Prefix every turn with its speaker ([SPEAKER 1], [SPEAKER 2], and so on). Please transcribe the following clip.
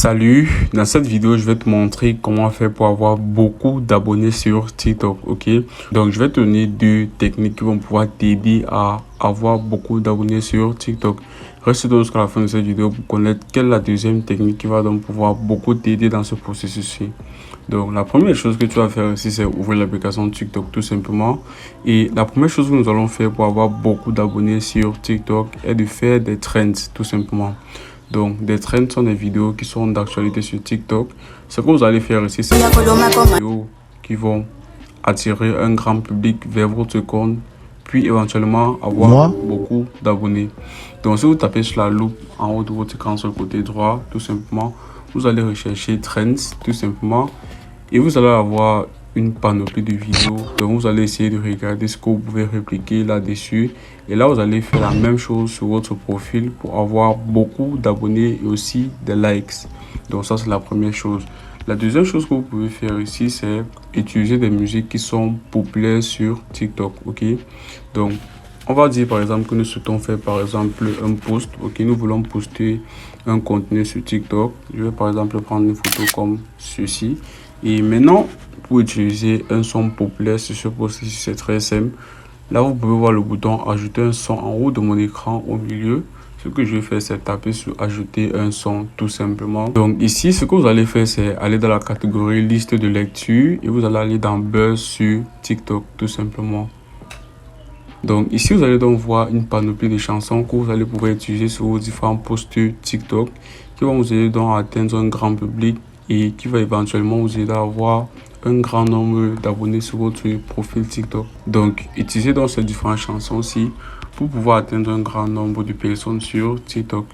[SPEAKER 1] Salut, dans cette vidéo, je vais te montrer comment faire pour avoir beaucoup d'abonnés sur TikTok, ok? Donc, je vais te donner deux techniques qui vont pouvoir t'aider à avoir beaucoup d'abonnés sur TikTok. Reste donc jusqu'à la fin de cette vidéo pour connaître quelle est la deuxième technique qui va donc pouvoir beaucoup t'aider dans ce processus-ci. Donc, la première chose que tu vas faire ici, c'est ouvrir l'application TikTok tout simplement. Et la première chose que nous allons faire pour avoir beaucoup d'abonnés sur TikTok est de faire des trends tout simplement. Donc, des trends sont des vidéos qui sont d'actualité sur TikTok. Ce que vous allez faire ici, c'est des vidéos qui vont attirer un grand public vers votre compte, puis éventuellement avoir beaucoup d'abonnés. Donc, si vous tapez sur la loupe en haut de votre écran sur le côté droit, tout simplement, vous allez rechercher Trends, tout simplement, et vous allez avoir une panoplie de vidéos. Donc vous allez essayer de regarder ce que vous pouvez répliquer là-dessus, et là vous allez faire la même chose sur votre profil pour avoir beaucoup d'abonnés et aussi des likes. Donc ça, c'est la première chose. La deuxième chose que vous pouvez faire ici, c'est utiliser des musiques qui sont populaires sur TikTok, ok? Donc on va dire par exemple que nous souhaitons faire par exemple un post, ok? Nous voulons poster un contenu sur TikTok. Je vais par exemple prendre une photo comme ceci, et maintenant pour utiliser un son populaire sur ce post, c'est très simple. Là vous pouvez voir le bouton ajouter un son en haut de mon écran au milieu. Ce que je vais faire, c'est taper sur ajouter un son tout simplement. Donc ici, ce que vous allez faire, c'est aller dans la catégorie liste de lecture et vous allez aller dans buzz sur TikTok tout simplement. Donc ici, vous allez donc voir une panoplie de chansons que vous allez pouvoir utiliser sur vos différents posts TikTok qui vont vous aider donc à atteindre un grand public et qui va éventuellement vous aider à avoir un grand nombre d'abonnés sur votre profil TikTok. Donc utilisez donc ces différentes chansons aussi pour pouvoir atteindre un grand nombre de personnes sur TikTok.